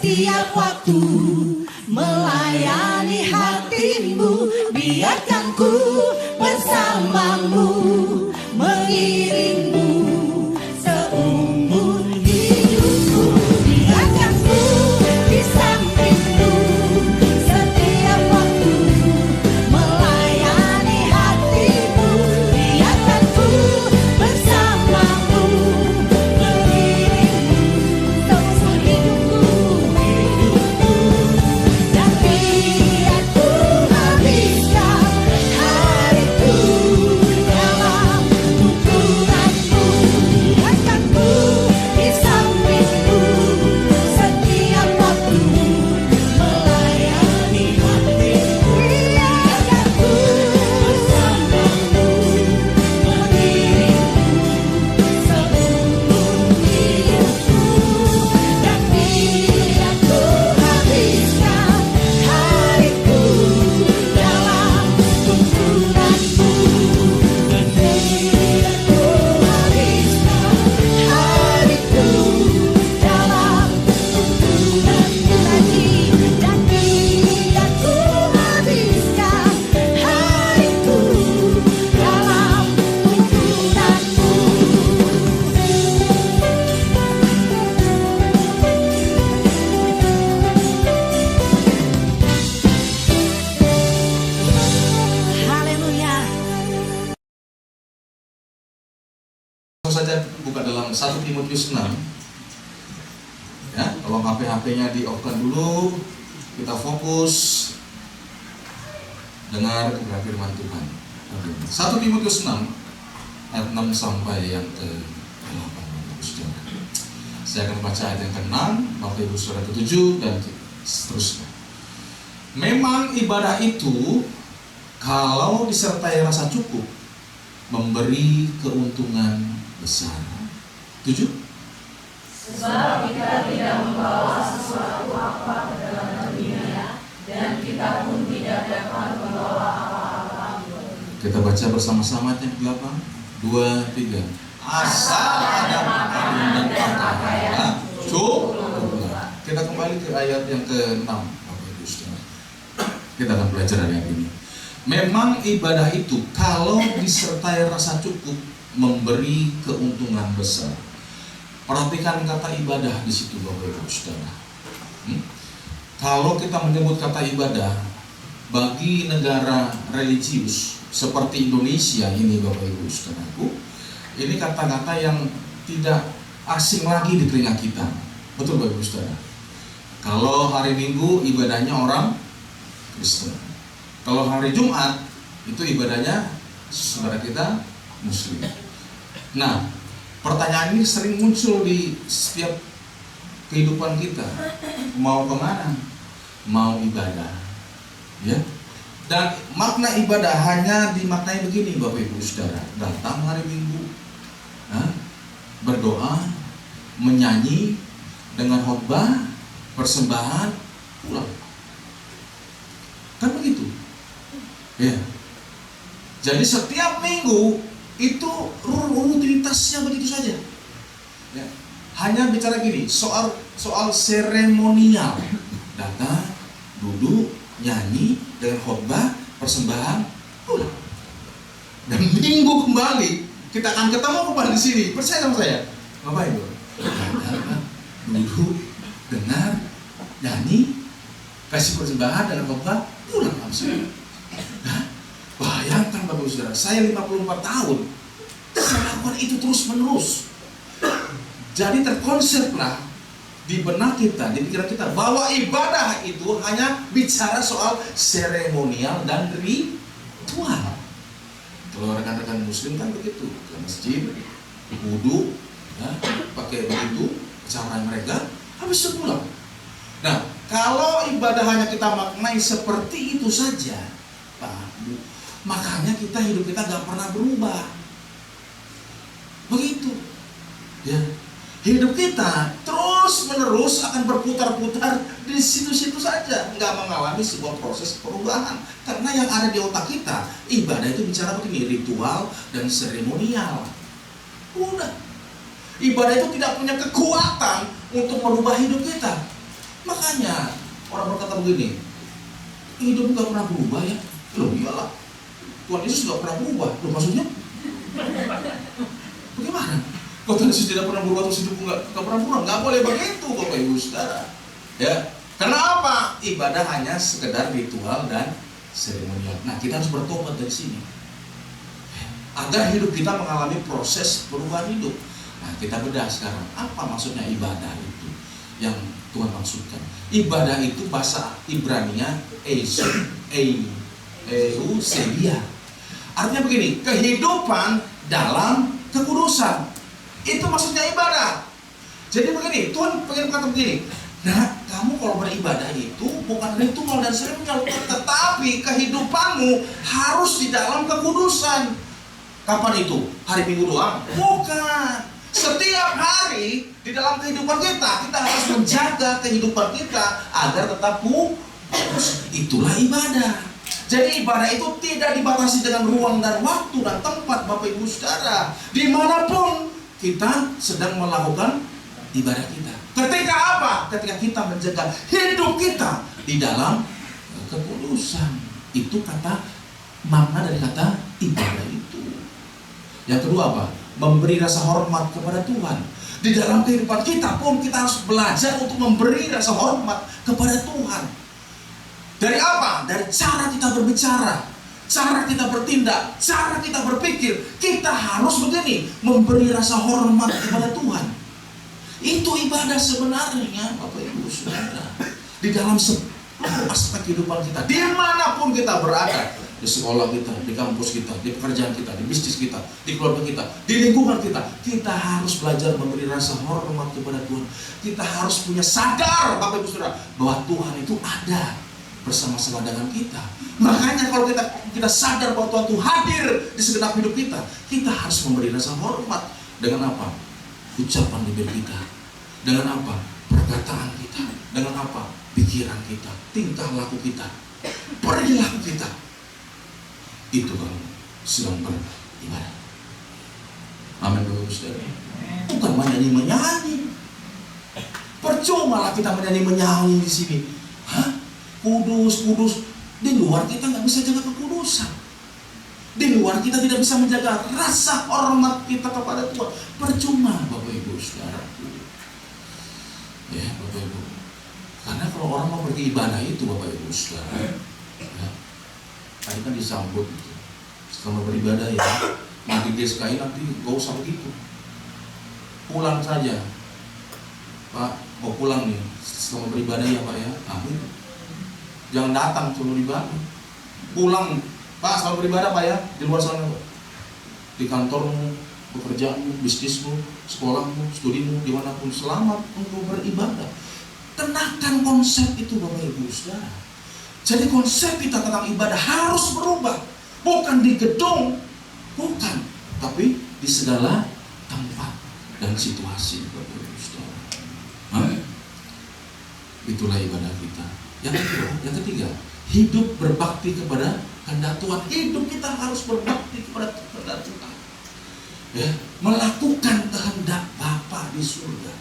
setiap waktu melayani hatimu. Biarkan ku bersamamu, mengiringmu seumur hidupku. Biarkan ku di sampingmu setiap waktu melayani hatimu. Biarkan ku bersamamu, mengiringmu seumur hidupku. Dan biar ku habiskan hariku dalam tuntunanmu. Biarkan ku di sampingmu setiap waktu melayani hatimu. Biarkan ku bersamamu, mengiringmu seumur hidupku. Dan biar ku habiskan hariku dalam tuntunanmu. Dan biar ku habiskan hariku dalam tuntunanmu lagi. Dan biar ku habiskan hariku dalam tuntunanmu. Haleluya. Langsung saja buka dalam 1 Timotius 6. Ya, tolong HP-nya di off dulu. Kita fokus dengar kebenaran firman Tuhan. 1 Timotius 6 ayat 6 sampai yang ke-8. Saya akan baca ayat yang ke-6, Bapak Ibu Saudara ke-7 dan seterusnya. Memang ibadah itu kalau disertai rasa cukup memberi keuntungan besar. 7. Sebab kita tidak membawa sesuatu apa ke dalam dunia, dan kita pun tidak dapat membawa apa-apa. Kita baca bersama-sama ayat yang ke-8. 2, 3. Asal ada makanan dan pakaian, cukuplah. Kita kembali ke ayat yang ke-6, Bapak Ibu Saudara. Kita akan belajar hari ini. Memang ibadah itu kalau disertai rasa cukup memberi keuntungan besar. Perhatikan kata ibadah di situ, Bapak Ibu Saudara. Kalau kita menyebut kata ibadah bagi negara religius seperti Indonesia ini, Bapak Ibu Saudaraku, ini kata-kata yang tidak asing lagi di telinga kita. Betul, Bapak Ibu Saudara. Kalau hari Minggu ibadahnya orang Kristen. Kalau hari Jumat itu ibadahnya saudara kita Muslim. Nah, pertanyaan ini sering muncul di setiap kehidupan kita. Mau kemana? Mau ibadah, ya. Dan makna ibadah hanya dimaknai begini, Bapak Ibu Saudara. Datang hari Minggu, berdoa, menyanyi dengan khotbah, persembahan, pulang. Kan begitu, ya. Jadi setiap minggu itu rutinitasnya begitu saja. Ya. Hanya bicara gini, soal seremonial, datang, duduk, nyanyi dengan khotbah, persembahan, pulang. Dan minggu kembali kita akan ketemu kembali di sini. Percaya sama saya, ngapain itu? Datang, duduk, dengar, nyanyi, kasih persembahan dengan khotbah, pulang langsung. Nah, bayangkan Bapak Ibu Saudara, saya 54 tahun saya lakukan itu terus menerus. Jadi terkonseplah di benak kita, di pikiran kita, bahwa ibadah itu hanya bicara soal seremonial dan ritual. Kalau rekan-rekan Muslim kan begitu, ke masjid, wudhu, ya, pakai begitu cara mereka, habis itu pulang. Nah, kalau ibadah hanya kita maknai seperti itu saja, Pak, makanya hidup kita gak pernah berubah. Begitu, ya. Hidup kita terus menerus akan berputar-putar di situ-situ saja, nggak mengalami sebuah proses perubahan. Karena yang ada di otak kita, ibadah itu bicara begini, ritual dan seremonial. Udah, ibadah itu tidak punya kekuatan untuk merubah hidup kita. Makanya orang berkata begini, hidup nggak pernah berubah ya. Loh iyalah, Tuhan Yesus nggak pernah berubah. Loh maksudnya? Bagaimana? Kalau Tuhan Yesus tidak pernah berubah, terus hidupku nggak pernah berubah? Nggak boleh begitu, Bapak Ibu Saudara. Ya, karena apa? Ibadah hanya sekedar ritual dan seremonial. Nah, kita harus bertobat dari sini, agar hidup kita mengalami proses perubahan hidup. Nah, kita bedah sekarang, apa maksudnya ibadah itu yang Tuhan maksudkan. Ibadah itu bahasa Ibrani-nya euselia. Artinya begini, kehidupan dalam kekudusan. Itu maksudnya ibadah. Jadi begini, Tuhan pengen kata begini, nah kamu kalau beribadah itu bukan ritual dan seremonial, tetapi kehidupanmu harus di dalam kekudusan. Kapan itu? Hari Minggu doang? Bukan. Setiap hari di dalam kehidupan kita harus menjaga kehidupan kita agar tetap kudus. Itulah ibadah. Jadi ibadah itu tidak dibatasi dengan ruang dan waktu dan tempat, Bapak Ibu Saudara. Dimanapun kita sedang melakukan ibadah kita. Ketika apa? Ketika kita menjaga hidup kita di dalam kekudusan. Itu kata makna dari kata ibadah itu. Yang kedua apa? Memberi rasa hormat kepada Tuhan. Di dalam kehidupan kita pun kita harus belajar untuk memberi rasa hormat kepada Tuhan. Dari apa? Dari cara kita berbicara, cara kita bertindak, cara kita berpikir. Kita harus begini, memberi rasa hormat kepada Tuhan. Itu ibadah sebenarnya, Bapak Ibu Saudara. Di dalam aspek kehidupan kita, dimanapun kita berada, di sekolah kita, di kampus kita, di pekerjaan kita, di bisnis kita, di keluarga kita, di lingkungan kita, kita harus belajar memberi rasa hormat kepada Tuhan. Kita harus punya sadar, Bapak Ibu Saudara, bahwa Tuhan itu ada bersama-sama dengan kita. Makanya kalau kita sadar bahwa Tuhan itu hadir di segenap hidup kita, kita harus memberi rasa hormat. Dengan apa? Ucapan bibir kita. Dengan apa? Perkataan kita. Dengan apa? Pikiran kita, tingkah laku kita, perilaku kita. Itu kalau sedang beribadah. Amin, Bapak Ibu Saudara. Bukan menyanyi. Percuma lah kita menyanyi di sini. Hah? Kudus. Di luar kita nggak bisa jaga kekudusan. Di luar kita tidak bisa menjaga rasa hormat kita kepada Tuhan. Percuma, Bapak Ibu Saudara. Ya, Bapak Ibu. Karena kalau orang mau pergi ibadah itu, Bapak Ibu Saudara, ya, tadi kan disambut gitu. Setelah beribadah ya, mati dia sekali nanti gak usah begitu. Pulang saja. Pak, mau pulang nih. Setelah beribadah ya Pak ya. Amin. Jangan datang sebelum ibadah. Pulang, Pak, setelah beribadah Pak ya. Di luar sana Pak. Di kantormu, pekerjaanmu, bisnismu, sekolahmu, studimu, dimanapun, selamat untuk beribadah. Tenangkan konsep itu Bapak Ibu Saudara. Jadi konsep kita tentang ibadah harus berubah. Bukan di gedung, bukan, tapi di segala tempat dan situasi Bapak Ibu Saudara. Itulah ibadah kita. Yang ketiga, hidup berbakti kepada kehendak Tuhan. Hidup kita harus berbakti kepada kehendak Tuhan. Ya, melakukan kehendak Bapa di surga.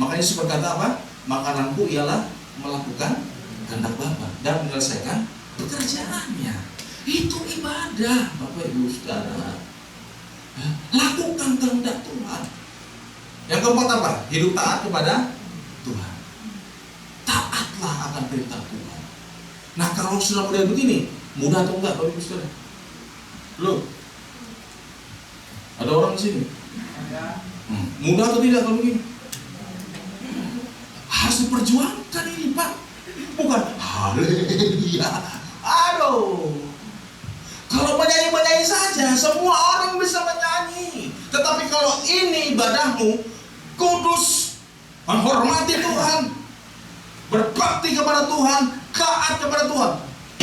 Makanya Yesus berkata apa? Makananku ialah melakukan kehendak Bapa dan menyelesaikan pekerjaannya. Itu ibadah, Bapak Ibu Saudara. Ya, lakukan kehendak Tuhan. Yang keempat apa? Hidup taat kepada Tuhan. Taatlah akan perintah Tuhan. Nah, kalau sudah mulai begini, mudah atau enggak, Bapak Ibu Saudara? Loh, ada orang di sini? Mudah atau tidak kalau begini? Harus diperjuangkan ini, Pak. Bukan haleluya. Aduh. Kalau menyanyi saja, semua orang bisa menyanyi. Tetapi kalau ini ibadahmu kudus, menghormati Tuhan, berbakti kepada Tuhan, taat kepada Tuhan,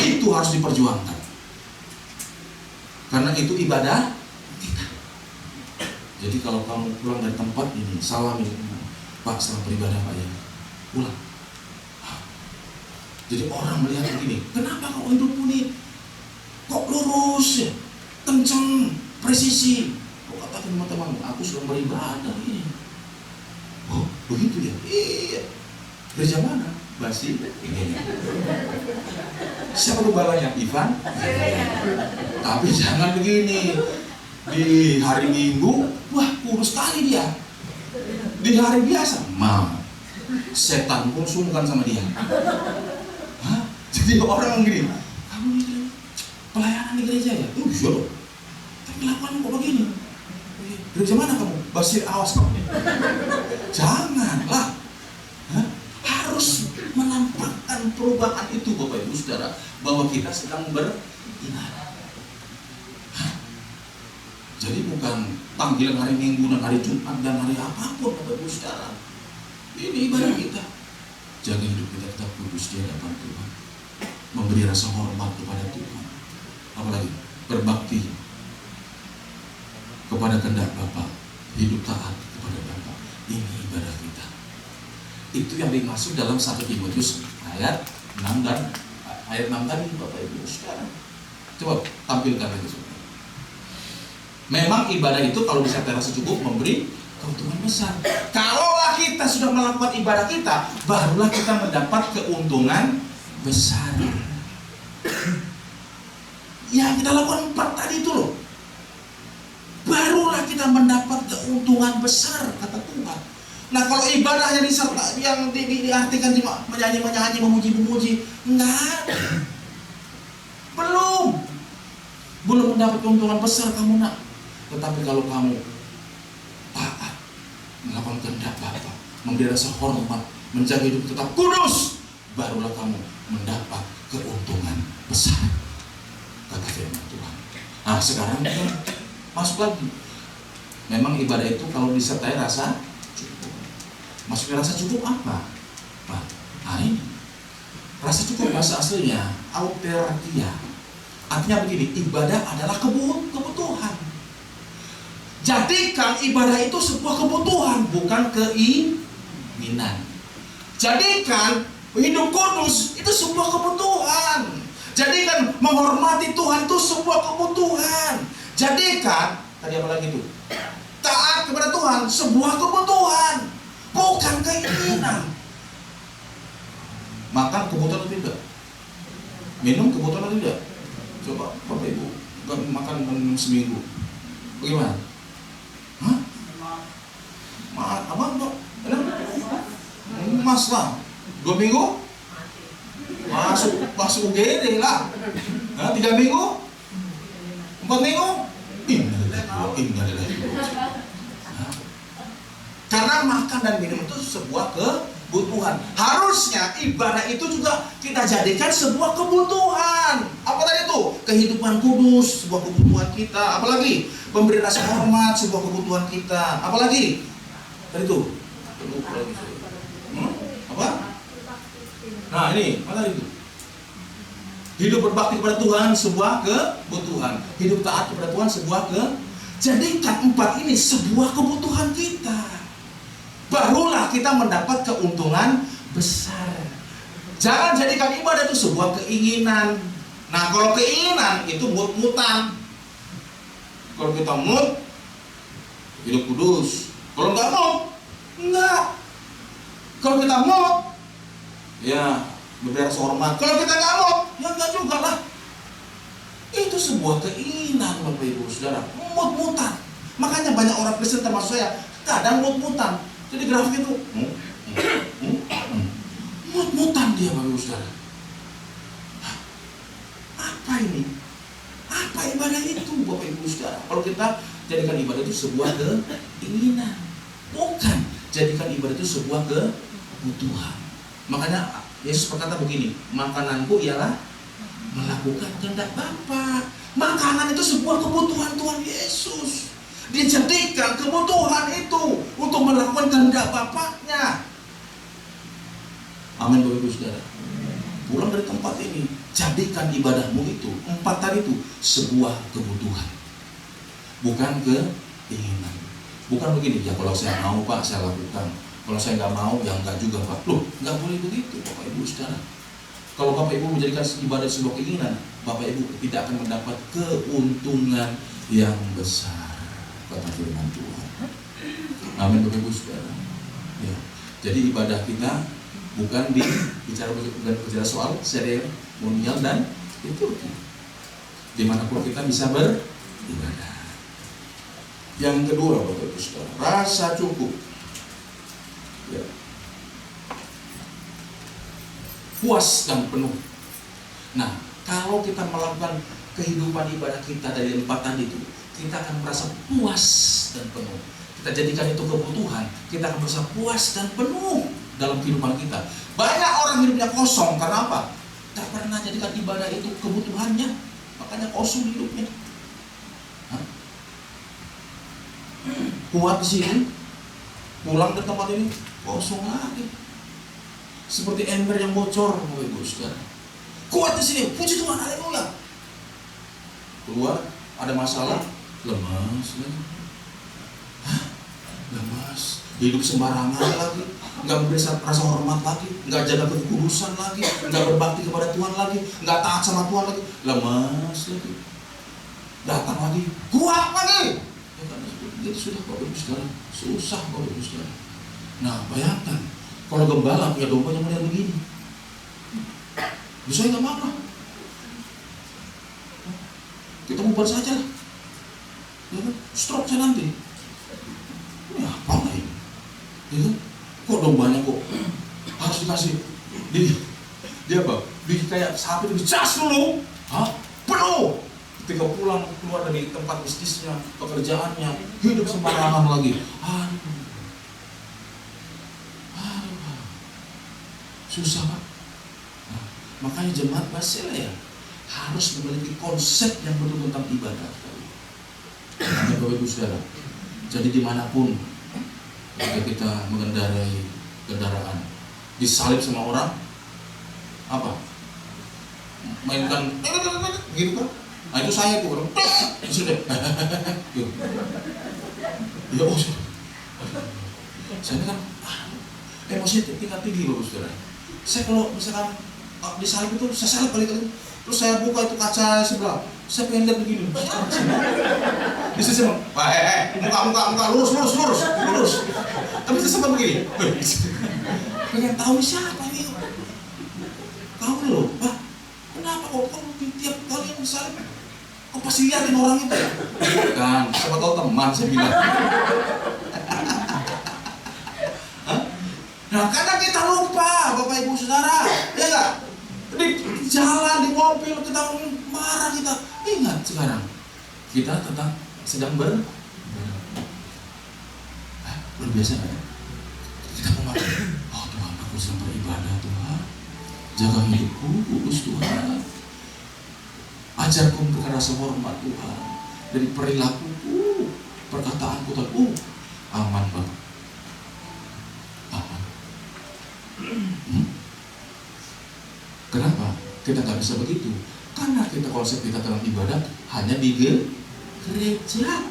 itu harus diperjuangkan. Karena itu ibadah kita. Jadi kalau kamu pulang dari tempat ini, salami, Pak, selamat beribadah Pak ya. Pulang. Jadi orang melihat begini, kenapa kau hidupmu ini kok lurus ya, kenceng, presisi. Kau katakan teman-teman, aku sudah beribadah ini. Oh, begitu ya? Iya. Gereja mana? basi ini. Siapa gembalanya? Ivan. Tapi jangan begini. Di hari Minggu, wah kurus sekali dia. Di hari biasa, setan pun sungkan sama dia. Hah? Jadi orang gini, kamu ini pelayanan di gereja ya? Iya loh. Tapi lakukan kok begini. Gereja mana kamu? Basir, awas kamu. Janganlah. Hah? Harus menampakkan perubahan itu Bapak Ibu Saudara, bahwa kita sedang beribadah. Jadi bukan panggilan hari Minggu dan hari Jumat dan hari apapun Bapak Ibu Saudara. Ini ibadah kita. Jaga hidup kita tetap kudus di hadapan Tuhan. Memberi rasa hormat kepada Tuhan. Apalagi berbakti kepada kehendak Bapa, hidup taat kepada Bapa. Ini ibadah kita. Itu yang dimaksud dalam 1 Timotius ayat 6 dan ayat 6 tadi Bapak Ibu Saudara. Coba tampilkan lagi saudara. Memang ibadah itu kalau bisa terasa cukup memberi keuntungan besar. Kalaulah kita sudah melakukan ibadah kita, barulah kita mendapat keuntungan besar. Yang kita lakukan 4 tadi itu loh, barulah kita mendapat keuntungan besar kata Tuhan. Nah kalau ibadahnya yang diartikan cuma menyanyi, memuji, enggak, belum mendapat keuntungan besar kamu nak. Tetapi kalau kamu taat, melakukan kehendak Bapa, memberi rasa hormat, menjaga hidup tetap kudus, barulah kamu mendapat keuntungan besar. Kata firman Tuhan. Nah sekarang kita masuk lagi. Memang ibadah itu kalau disertai rasa cukup. Maksudnya rasa cukup apa? Nah ini rasa cukup bahasa aslinya autarkia. Artinya begini, ibadah adalah kebutuhan. Jadikan ibadah itu sebuah kebutuhan, bukan keinginan. Jadikan hidup kudus itu sebuah kebutuhan. Jadikan menghormati Tuhan itu sebuah kebutuhan. Jadikan, tadi apa lagi itu? Taat kepada Tuhan sebuah kebutuhan, bukan keinginan. Makan kebutuhan atau tidak? Minum kebutuhan atau tidak? Coba Bapak Ibu makan seminggu, bagaimana? Hah? Apa? Mas lah 2 minggu masuk UGD lah. 3 minggu 4 minggu karena makan dan minum itu sebuah kebutuhan. Harusnya ibadah itu juga kita jadikan sebuah kebutuhan. Apa tadi itu? Kehidupan kudus, sebuah kebutuhan kita. Apalagi memberi rasa hormat, sebuah kebutuhan kita. Apalagi tadi itu? Apa? Nah ini, apa tadi itu? Hidup berbakti kepada Tuhan sebuah kebutuhan. Hidup taat kepada Tuhan sebuah Jadikan 4 ini sebuah kebutuhan kita. Barulah kita mendapat keuntungan besar. Jangan jadikan ibadah itu sebuah keinginan. Nah kalau keinginan itu mut-mutan. Kalau kita mut, hidup kudus. Kalau nggak mut, enggak. Kalau kita mut, ya memberi rasa hormat. Kalau kita nggak mut, ya enggak juga lah. Itu sebuah keinginan Bapak Ibu Saudara, mut-mutan. Makanya banyak orang Kristen termasuk saya kadang mut-mutan. Jadi grafik itu mut-mutan dia Bapak Ibu Saudara. Apa ini? Apa ibadah itu Bapak Ibu Saudara? Kalau kita jadikan ibadah itu sebuah keinginan, bukan jadikan ibadah itu sebuah kebutuhan. Makanya Yesus berkata begini, makananku ialah melakukan kehendak Bapa. Makanan itu sebuah kebutuhan Tuhan Yesus. Dijadikan kebutuhan itu untuk melakukan kehendak Bapaknya. Amin Bapak Ibu Saudara. Pulang dari tempat ini, jadikan ibadahmu itu 4 tadi itu sebuah kebutuhan, bukan keinginan. Bukan begini, ya kalau saya mau Pak saya lakukan, kalau saya nggak mau ya nggak juga Pak. Loh, nggak boleh begitu Bapak Ibu Saudara. Kalau Bapak Ibu menjadikan ibadah sebuah keinginan, Bapak Ibu tidak akan mendapat keuntungan yang besar, kata firman Tuhan. Amin Bapak Ibu Saudara. Ya. Jadi ibadah kita bukan bicara soal seremonial dan liturgi. Dimanapun kita bisa beribadah. Yang kedua, Bapak Ibu Saudara, rasa cukup. Ya. Puas dan penuh. Nah, kalau kita melakukan kehidupan ibadah kita dari 4 tadi itu, kita akan merasa puas dan penuh. Kita jadikan itu kebutuhan, kita akan merasa puas dan penuh dalam kehidupan kita. Banyak orang hidupnya kosong, karena apa? Tak pernah jadikan ibadah itu kebutuhannya, makanya kosong hidupnya. Hah? Kuat di sini, pulang ke tempat ini, kosong lagi. Seperti ember yang bocor, Bapak Ibu Saudara. Kuat di sini, puji Tuhan, haleluya. Keluar, ada masalah, lemas lagi. Hah? Lemas, hidup sembarangan lagi, nggak memberi rasa hormat lagi, nggak jaga kekudusan lagi, nggak berbakti kepada Tuhan lagi, nggak taat sama Tuhan lagi, lemas lagi. Datang lagi, kuat lagi. Ya kan, itu sudah Bapak Ibu Saudara, susah Bapak Ibu Saudara. Nah, bayangkan kalau gembala punya domba yang model begini, bisa nggak apa-apa, kita bubar saja lah, ya kan? Stroke saya nanti. Ini apa lah ini? Ya kan? Kok dombanya kok harus dikasih dia apa? Kayak sapi dicas dulu, penuh. Ketika pulang keluar dari tempat bisnisnya, pekerjaannya, hidup sembarangan lagi. Susah Pak. Nah, makanya jemaat Basilea harus memiliki konsep yang betul tentang ibadah. Nah, Bapak Ibu Saudara, jadi dimanapun ketika kita mengendarai kendaraan, disalib sama orang, apa? Mainkan gitu kan? Nah itu saya tuh orang, sudah, ya oh, saya kan emosi tingkat tinggi Bapak Saudara. Saya kalau misalkan disalib itu, saya salib kali-kali. Terus saya buka itu kaca sebelah, saya pengen lihat begini. Di sisi muka lurus. Tapi saya sempat begini. Pengen tahu siapa ini. Tahu loh, Pak. Kenapa kok kamu tiap kali yang disalib? Kok pasti liatin orang itu ya? Kan, siapa tahu teman saya bilang. Nah, karena kita lupa, Bapak Ibu Saudara, ya nggak? Di jalan, di mobil, kita marah, kita ingat sekarang kita tetap sedang luar biasa nggak? Kita memarah, oh Tuhan, aku sedang beribadah Tuhan, jaga hidupku, kudus Tuhan, ajarku untuk rasa hormat Tuhan, dari perilakuku, perkataanku Tuhan, aman Bapak. Kenapa kita nggak bisa begitu? Karena kita konsep kita dalam ibadah hanya di gereja.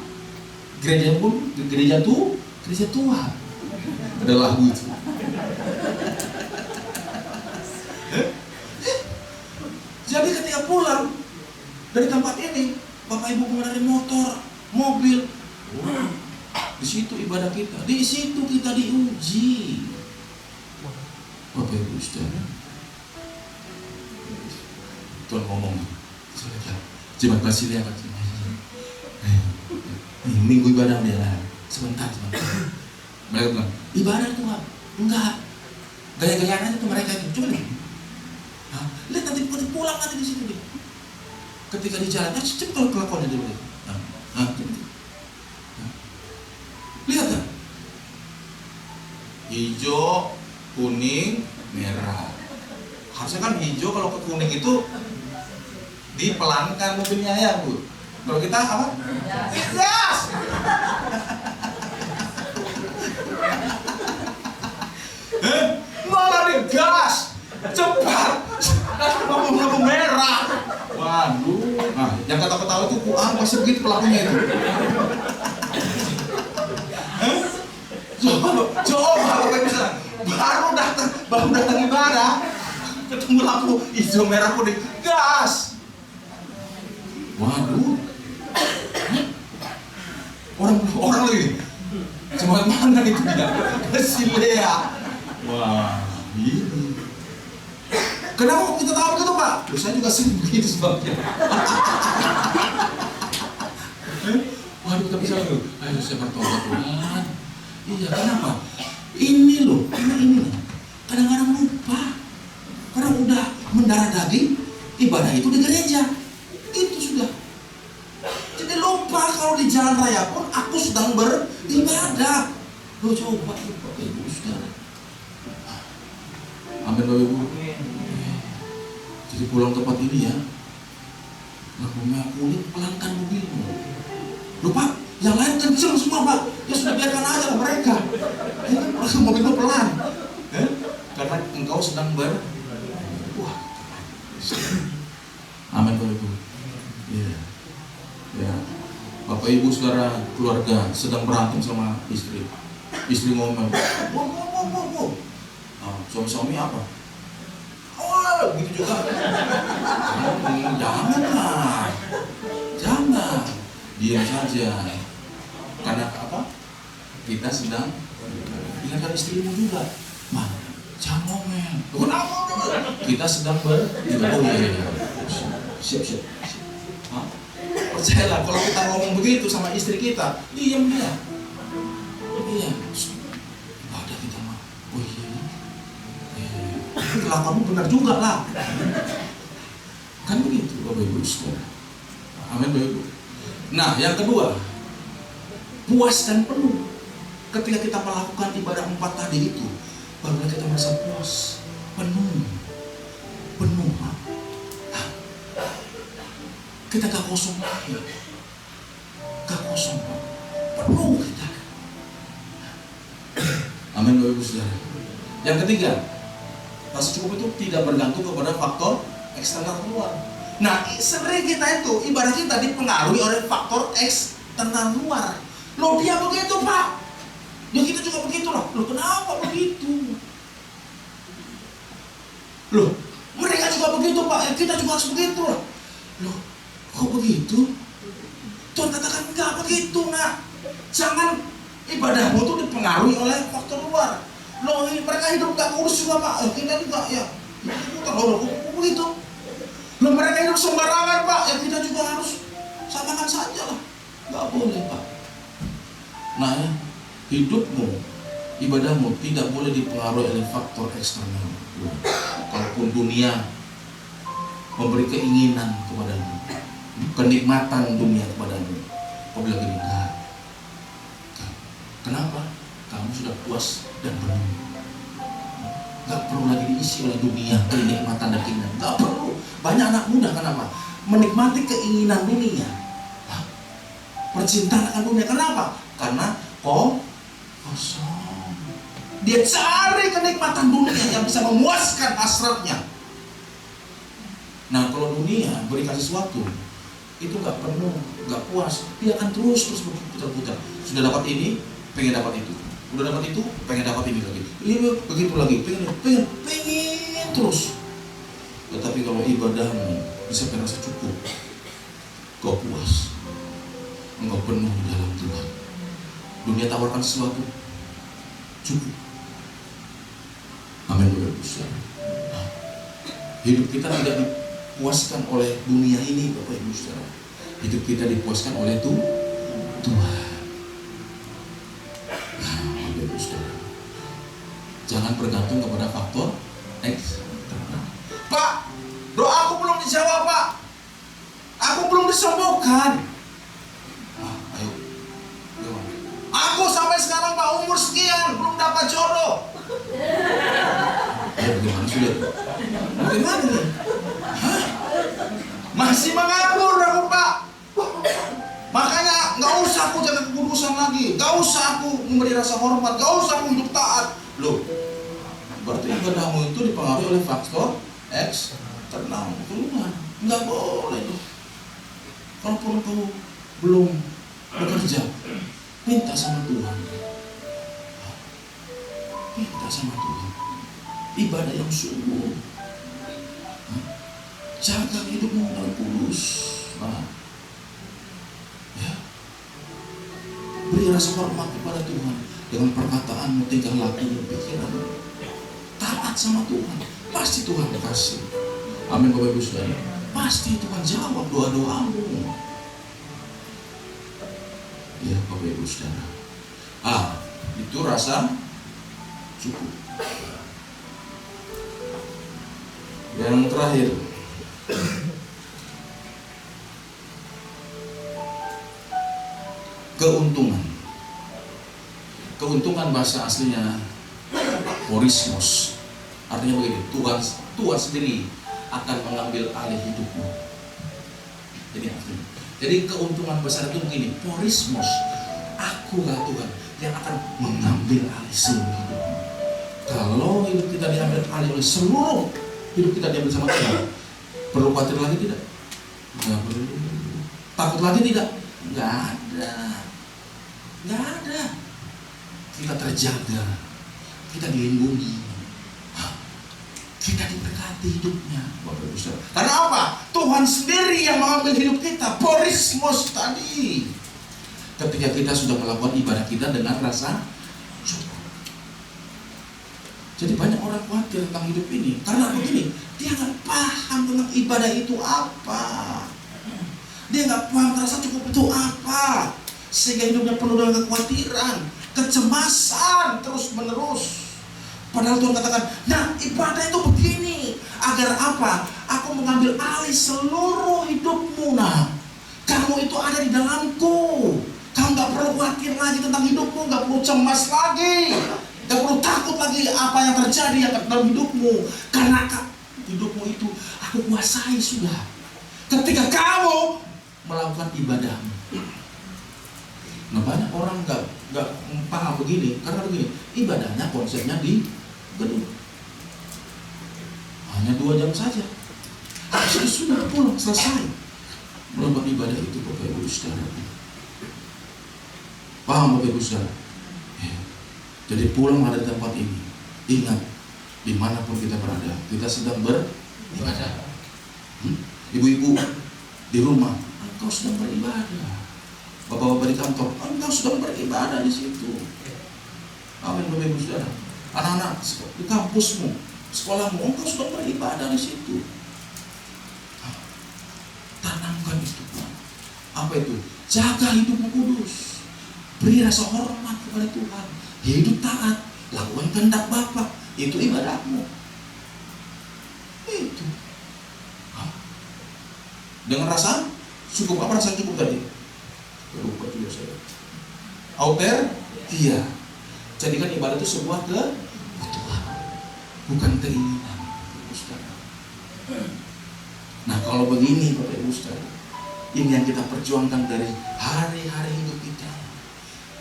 Gereja Tuhan. Ada lagu itu. Jadi ketika pulang dari tempat ini, Bapak Ibu mengendarai motor, mobil, di situ ibadah kita, di situ kita diuji. Bapak Ibu Saudara, Tuhan ngomong, jemaat Basilea kan, minggu ibadah dia lah, sebentar. Mereka bilang, ibadah Tuhan, enggak, gaya-gayaan aja tuh mereka itu, coba lihat. Nah, lihat nanti pulang nanti di sini deh. Ketika di jalan, cepat kalau kelakuannya dia. Lihat kan, hijau, kuning, merah. Harusnya kan hijau, kalau ke kuning itu dipelankan mobilnya ya Bu. Kalau kita apa? Gas. Malah digas, cepat. Lampu merah. Waduh. Nah, yang kata-kata itu pasti begitu pelakunya itu. Coba Bapak bisa. Baru datang ibadah, ketemu lampu hijau merah kuning, gas. Waduh, orang lagi, jemaat mana itu dia? Basilea. Wah, ini Kenapa kita tahu begitu Pak? Loh, saya juga sering begitu sebabnya. Waduh, tapi saya loh, ayo saya bertobat Tuhan. Iya, kenapa? Ini loh, ini. Kadang-kadang lupa. Karena udah mendarah daging, ibadah itu di gereja. Itu sudah. Jadi lupa kalau di jalan raya pun aku sedang beribadah. Loh, coba Bapak Ibu Saudara. Amin Bapak Ibu. Jadi pulang tempat ini ya, lampunya kulit, pelankan mobilmu. Lupa, yang lain kenceng semua Pak. Ya sudah, biarkan aja lah mereka. Mobilmu pelan. Karena engkau sedang wah. Amin Bapak Ibu. Iya. Ya. Bapak Ibu Saudara keluarga sedang berantem sama istri. Istri ngomong, wow. Suami-suami apa? Oh, gitu juga. Jangan. Diam saja. Karena apa? Kita sedang ingatkan istrimu juga. Jangan ngomel. Kenapa? Kita sedang siap. Percayalah, kalau kita ngomong begitu sama istri kita, diam dia. Iya. Ada kita mah. Oh iya. Kelakuanmu benar juga lah. Kan begitu Bapak Ibu Saudara. Amin Bapak Ibu. Nah, yang kedua, puas dan penuh. Ketika kita melakukan ibadah 4 tadi itu, barulah kita merasa puas, penuh. Kita gak kosong lagi. Gak kosong, penuh kita. Amin Bapak Ibu Saudara. Yang ketiga, rasa cukup itu tidak bergantung kepada faktor eksternal luar. Nah, sering kita itu, ibadah kita dipengaruhi oleh faktor eksternal luar. Loh, dia begitu Pak, ya kita juga begitu lah. Loh, kenapa begitu? Loh, mereka juga begitu Pak, ya kita juga harus begitu lah. Loh, kok begitu? Tuhan katakan enggak begitu nak. Jangan ibadahmu itu dipengaruhi oleh faktor luar. Loh, mereka hidup gak kurus juga Pak, kita juga ya. Loh, begitu. Loh, mereka hidup sembarangan Pak, ya kita juga harus samakan saja lah. Gak boleh Pak. Nah, hidupmu, ibadahmu tidak boleh dipengaruhi oleh faktor eksternal. Kalaupun dunia memberi keinginan kepadamu, kenikmatan dunia kepadamu, kau bilang gini, enggak. Kenapa? Kamu sudah puas dan penuh. Gak perlu lagi diisi oleh dunia, kenikmatan dan keinginan. Gak perlu. Banyak anak muda kenapa? Menikmati keinginan dunia, percintaan akan dunia. Kenapa? Karena kosong. Dia cari kenikmatan dunia yang bisa memuaskan hasratnya. Nah, kalau dunia berikan sesuatu, itu gak penuh, gak puas, dia akan terus berputar-putar. Sudah dapat ini, pengen dapat itu. Udah dapat itu, pengen dapat ini lagi. Ini begitu lagi, pengen terus. Tetapi kalau ibadahmu bisa merasa cukup, kau puas, engkau penuh di dalam Tuhan. Dunia tawarkan sesuatu, cukup. Amin Bapak Ibu Saudara. Hidup kita tidak dipuaskan oleh dunia ini Bapak Ibu Saudara. Hidup kita dipuaskan oleh Tuhan. Bapak Ibu Saudara, jangan bergantung kepada faktor eksternal. Pak, doaku belum dijawab Pak. Aku belum disembuhkan. Ayo. Aku sampai sekarang Pak umur sekian belum dapat jodoh. Bagaimana sudah? Bagaimana nih? Masih menganggur aku Pak. Makanya nggak usah aku jaga kekudusan lagi, nggak usah aku memberi rasa hormat, nggak usah aku hidup taat. Loh, berarti ibadahmu itu dipengaruhi oleh faktor eksternal keluar. Nggak boleh tuh. Kalaupun kamu belum bekerja, minta sama Tuhan. Minta sama Tuhan. Ibadah yang sungguh. Jaga hidupmu dengan tulus. Ya. Beri rasa hormat kepada Tuhan dengan perkataanmu, tingkah lakumu, pikiranmu. Taat sama Tuhan. pasti Tuhan kasih. Amin Bapak Ibu Saudara. Pasti Tuhan jawab doa-doamu. Ya Bapak Ibu Saudara. Itu rasa cukup. Yang terakhir, keuntungan. Keuntungan bahasa aslinya porismos. Artinya begini, Tuhan sendiri akan mengambil alih hidupmu. Jadi keuntungan besar itu begini, porismos. Akulah Tuhan yang akan mengambil alih seluruh hidupmu. Kalau hidup kita diambil alih oleh seluruh hidup kita diambil sama Tuhan, perlu khawatir lagi tidak? Nggak perlu. Takut lagi tidak? Nggak ada. Nggak ada. Kita terjaga, kita dilindungi, kita diberkati hidupnya, Bapak Ibu Saudara. Karena apa? Tuhan sendiri yang mengambil hidup kita, porismos tadi. Ketika kita sudah melakukan ibadah kita dengan rasa syukur. Jadi banyak orang khawatir tentang hidup ini. Karena begini, dia nggak paham tentang ibadah itu apa. Dia nggak paham rasa cukup itu apa. Sehingga hidupnya penuh dengan kekhawatiran, kecemasan terus menerus. Padahal Tuhan katakan, nah ibadah itu begini. Agar apa? Aku mengambil alih seluruh hidupmu. Nah, kamu itu ada di dalamku. Kamu gak perlu khawatir lagi tentang hidupmu. Gak perlu cemas lagi. Gak perlu takut lagi apa yang terjadi dalam hidupmu. Karena hidupmu itu aku kuasai sudah. Ketika kamu melakukan ibadahmu. Nah banyak orang gak paham begini. Karena begini, ibadahnya konsepnya di gedung. Hanya 2 jam saja. Sudah pulang, selesai melakukan ibadah itu Bapak Ibu Saudara. Paham Bapak Ibu Saudara? Jadi pulang ada tempat ini. Ingat, dimanapun kita berada, kita sedang beribadah. Ibu-ibu di rumah, engkau sedang beribadah. Bapak-bapak di kantor, engkau sedang beribadah di situ. Amin Bapak Ibu Saudara. Anak-anak di kampusmu, sekolahmu, engkau sedang beribadah di situ. Tanamkan itu, Pak. Apa itu? Jaga hidupmu kudus. Beri rasa hormat kepada Tuhan. Hidup taat, lakukan kehendak Bapa. Itu ibadahmu. Itu. Dengan rasa cukup. Apa rasa cukup tadi? Lupa juga saya. Auter? Iya. Jadikan ibadah itu sebuah kebutuhan, bukan keinginan. Nah kalau begini Bapak Ibu Saudara, ini yang kita perjuangkan dari hari-hari hidup kita.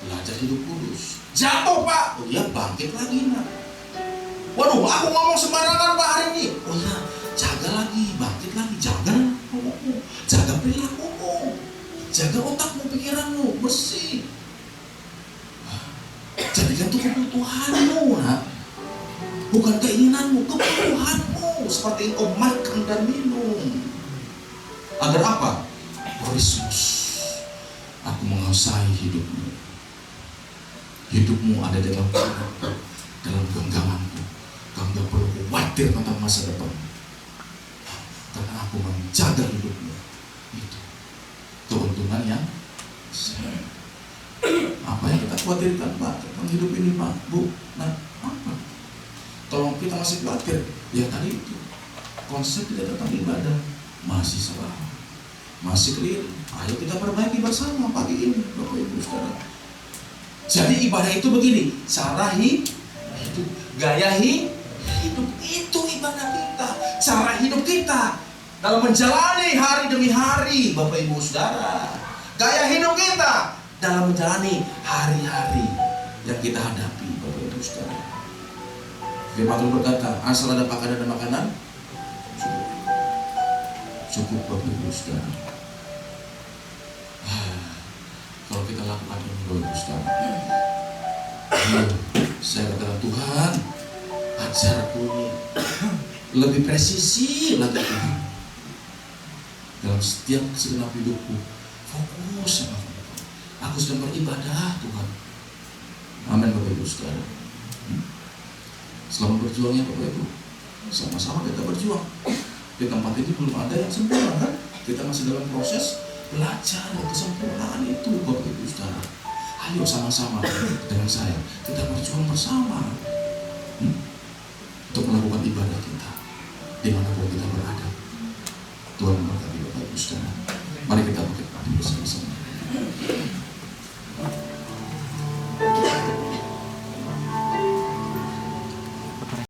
Belajar hidup kudus. Jatuh Pak, oh iya bangkit lagi nak. Waduh aku ngomong sembarangan Pak hari ini. Oh iya jaga lagi, bangkit lagi. Jaga ngomongmu, jaga perilakumu, jaga otakmu, pikiranmu bersih. Jadikan itu kebutuhanmu, nak. Bukan keinginanmu, kebutuhanmu. Seperti engkau makan dan minum. Agar apa? Porismos. Aku menguasai hidupmu. Hidupmu ada dalam genggamanku. Kamu tidak perlu khawatir tentang masa depan. Karena aku menjaga hidupmu. Itu keuntungan yang besar. Apa yang kita khawatirkan Pak tentang hidup ini Pak, Bu? Nah, apa? Kalau kita masih khawatir, ya tadi itu konsep kita tentang ibadah masih salah, masih keliru. Ayo kita perbaiki bersama pagi ini, Bapak Ibu Saudara. Jadi ibadah itu begini, cara hidup, gaya hidup itu ibadah kita, cara hidup kita dalam menjalani hari demi hari, Bapak Ibu Saudara. Gaya hidup kita dalam menjalani hari-hari yang kita hadapi, Bapak Ibu Saudara. Firman Tuhan berkata, asal ada makanan dan makanan, cukup Bapak Ibu Saudara. Kalau kita lakukan ini Bapak Ibu Saudara, saya katakan Tuhan, ajarku ini lebih presisi lagi Tuhan. Dalam setiap segenap hidupku, fokus sama Tuhan. Aku sedang beribadah Tuhan. Amin Bapak Ibu Saudara. Selamat berjuangnya Bapak Ibu. Sama-sama kita berjuang. Di tempat ini belum ada yang sempurna kan? Kita masih dalam proses belajar kesempurnaan itu, Bapak Ibu Saudara. Ayo sama-sama dengan saya kita berjuang bersama untuk melakukan ibadah